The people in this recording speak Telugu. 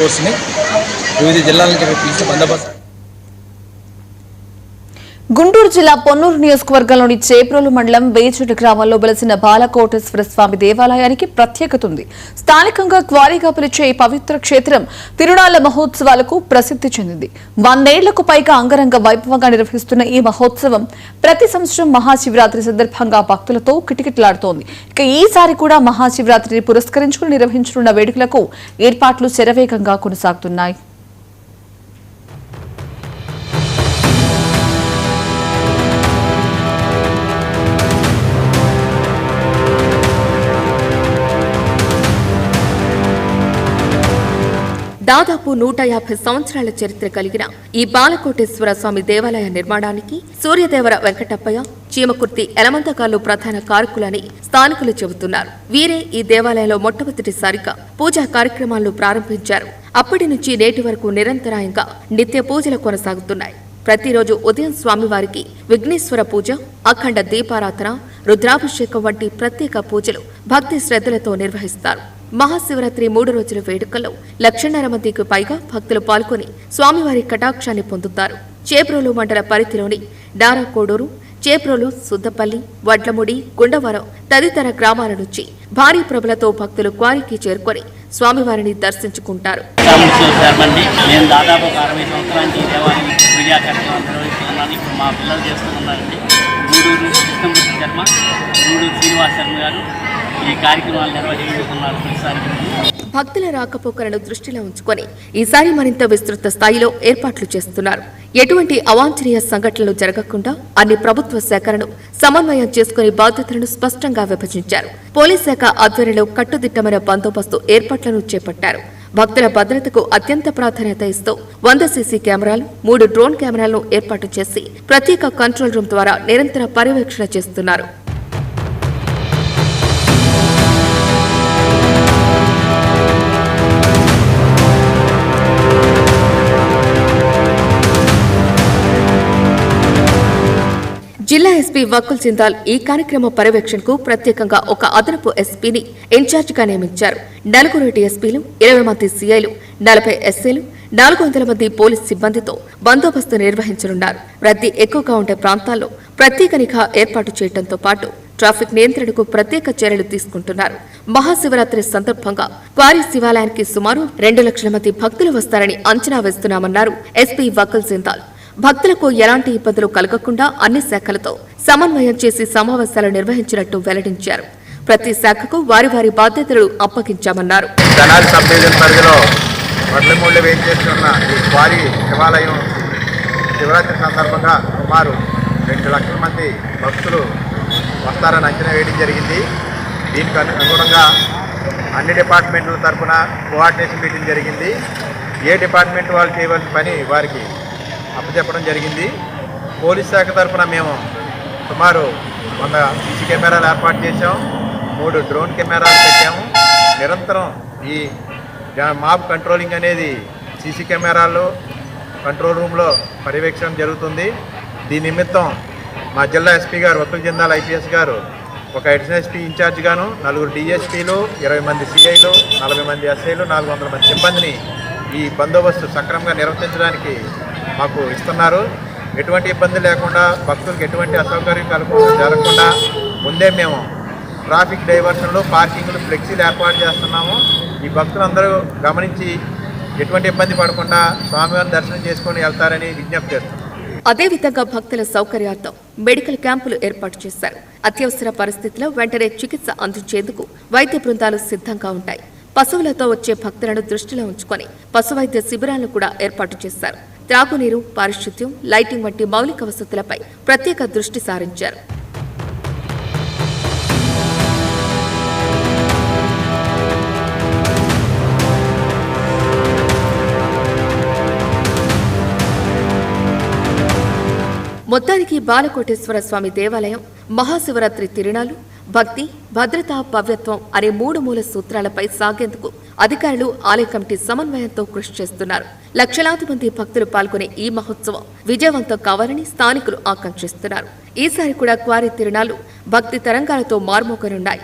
కోర్సుని వివిధ జిల్లాల నుంచి పిలిచి బందోబస్తు. గుంటూరు జిల్లా పొన్నూరు నియోజకవర్గంలోని చేప్రోలు మండలం వేచూటి గ్రామంలో వెలసిన బాలకోటేశ్వర స్వామి దేవాలయానికి ప్రత్యేకత ఉంది. స్థానికంగా క్వారీగా పిలిచే ఈ పవిత్ర క్షేత్రం తిరునాళ్ల మహోత్సవాలకు ప్రసిద్ధి చెందింది. 100 ఏళ్లకు పైగా అంగరంగ వైభవంగా నిర్వహిస్తున్న ఈ మహోత్సవం ప్రతి సంవత్సరం మహాశివరాత్రి సందర్భంగా భక్తులతో కిటకిటలాడుతోంది. ఇక ఈసారి కూడా మహాశివరాత్రిని పురస్కరించుకుని నిర్వహించనున్న వేడుకలకు ఏర్పాట్లు శరవేగంగా కొనసాగుతున్నాయి. దాదాపు 150 సంవత్సరాల చరిత్ర కలిగిన ఈ బాలకోటేశ్వర స్వామి దేవాలయ నిర్మాణానికి సూర్యదేవర వెంకటప్పయ్య, చీమకుర్తి ఎలమంతకాలు ప్రధాన కారకులని స్థానికులు చెబుతున్నారు. వీరే ఈ దేవాలయంలో మొట్టమొదటిసారిగా పూజా కార్యక్రమాలను ప్రారంభించారు. అప్పటి నుంచి నేటి వరకు నిరంతరాయంగా నిత్య పూజలు కొనసాగుతున్నాయి. ప్రతిరోజు ఉదయం స్వామివారికి విఘ్నేశ్వర పూజ, అఖండ దీపారాధన, రుద్రాభిషేకం వంటి ప్రత్యేక పూజలు భక్తి శ్రద్ధలతో నిర్వహిస్తారు. మహాశివరాత్రి 3 రోజుల వేడుకల్లో 1,50,000 మందికి పైగా భక్తులు పాల్గొని స్వామివారి కటాక్షాన్ని పొందుతారు. చేప్రోలు మండల పరిధిలోని డారాకోడూరు, చేప్రోలు, సుద్దపల్లి, వడ్లముడి, గుండవరం తదితర గ్రామాల నుంచి భారీ ప్రభులతో భక్తులు క్వారీకి చేరుకొని స్వామివారిని దర్శించుకుంటారు. ఈ కార్యక్రమాలు నిర్వహిస్తున్నారు. భక్తుల రాకపోకలను దృష్టిలో ఉంచుకొని ఈసారి మరింత విస్తృత స్థాయిలో ఏర్పాట్లు చేస్తున్నారు. ఎటువంటి అవాంఛనీయ సంఘటనలు జరగకుండా అన్ని ప్రభుత్వ శాఖలను సమన్వయం చేసుకుని బాధ్యతలను స్పష్టంగా విభజించారు. పోలీస్ శాఖ ఆధ్వర్యంలో కట్టుదిట్టమైన బందోబస్తు ఏర్పాట్లను చేపట్టారు. భక్తుల భద్రతకు అత్యంత ప్రాధాన్యత ఇస్తూ 100 సీసీ కెమెరాలు, 3 డ్రోన్ కెమెరాలను ఏర్పాటు చేసి ప్రత్యేక కంట్రోల్ రూమ్ ద్వారా నిరంతర పర్యవేక్షణ చేస్తున్నారు. జిల్లా ఎస్పీ వకుల్ సిందాల్ ఈ కార్యక్రమ పర్యవేక్షణకు ప్రత్యేకంగా ఒక అదనపు ఎస్పీని ఇన్ఛార్జిగా నియమించారు. 4 డీఎస్పీలు, 20 మంది సీఐలు, 40 ఎస్ఐలు, 400 మంది పోలీస్ సిబ్బందితో బందోబస్తు నిర్వహించనున్నారు. రద్దీ ఎక్కువగా ఉండే ప్రాంతాల్లో ప్రత్యేక నిఘా ఏర్పాటు చేయడంతో పాటు ట్రాఫిక్ నియంత్రణకు ప్రత్యేక చర్యలు తీసుకుంటున్నారు. మహాశివరాత్రి సందర్భంగా క్వారీ శివాలయానికి సుమారు 2 లక్షల మంది భక్తులు వస్తారని అంచనా వేస్తున్నామన్నారు ఎస్పీ వకుల్ సిందాల్. భక్తులకు ఎలాంటి ఇబ్బందులు కలగకుండా అన్ని శాఖలతో సమన్వయం చేసి సమావేశాలు నిర్వహించినట్టు వెల్లడించారు. ప్రతి శాఖకు వారి వారి బాధ్యతలు అప్పగించామన్నారు. శివరాత్రి సందర్భంగా సుమారు 2 లక్షల మంది భక్తులు వస్తారని అంచనా వేయడం జరిగింది. దీనికి అనుగుణంగా అన్ని డిపార్ట్మెంట్ల తరఫున కోఆర్డినేషన్ మీటింగ్ జరిగింది. ఏ డిపార్ట్మెంట్ వాళ్ళు చేయవలసిన పని వారికి అప్పచెప్పడం జరిగింది. పోలీస్ శాఖ తరఫున మేము సుమారు 100 సీసీ కెమెరాలు ఏర్పాటు చేశాం, 3 డ్రోన్ కెమెరాలు పెట్టాము. నిరంతరం ఈ మాబ్ కంట్రోలింగ్ అనేది సీసీ కెమెరాల్లో కంట్రోల్ రూమ్లో పర్యవేక్షణ జరుగుతుంది. దీని నిమిత్తం మా జిల్లా ఎస్పీ గారు వకుల్ సిందాల్ ఐపీఎస్ గారు ఒక అడిషనల్ ఎస్పీ ఇన్ఛార్జ్ గాను, 4 డిఎస్పీలు, 20 మంది సిఐలు, 40 మంది ఎస్ఐలు, 400 మంది సిబ్బందిని ఈ బందోబస్తు సక్రమంగా నిర్వర్తించడానికి మాకు ఇస్తున్నారు. ఎటువంటి ఇబ్బంది లేకుండా భక్తులకు ఎటువంటి అసౌకర్యం జరగకుండా ముందే మేము ట్రాఫిక్ డైవర్షన్లు, పార్కింగ్లు, ఫ్లెక్సీలు ఏర్పాటు చేస్తున్నాము. ఈ భక్తులందరూ గమనించి ఎటువంటి ఇబ్బంది పడకుండా స్వామివారిని దర్శనం చేసుకొని వెళ్తారని విజ్ఞప్తి చేస్తున్నాం. అదేవిధంగా భక్తుల సౌకర్యార్థం మెడికల్ క్యాంపులు ఏర్పాటు చేశారు. అత్యవసర పరిస్థితిలో వెంటనే చికిత్స అందించేందుకు వైద్య బృందాలు సిద్ధంగా ఉంటాయి. పశువులతో వచ్చే భక్తులను దృష్టిలో ఉంచుకొని పశు వైద్య శిబిరాలను కూడా ఏర్పాటు చేశారు. త్రాగునీరు, పారిశుద్ధ్యం, లైటింగ్ వంటి మౌలిక వసతులపై ప్రత్యేక దృష్టి సారించారు. మొత్తానికి బాలకోటేశ్వర స్వామి దేవాలయం మహాశివరాత్రి తిరునాళ్లు భక్తి, భద్రత, భవ్యత్వం అనే 3 మూల సూత్రాలపై సాగేందుకు అధికారులు, ఆలయ కమిటీ సమన్వయంతో కృషి చేస్తున్నారు. లక్షలాది మంది భక్తులు పాల్గొనే ఈ మహోత్సవం విజయవంతం కావాలని స్థానికులు ఆకాంక్షిస్తున్నారు. ఈసారి కూడా క్వారీ తిరునాళ్లు భక్తి తరంగాలతో మార్మోగనున్నాయి.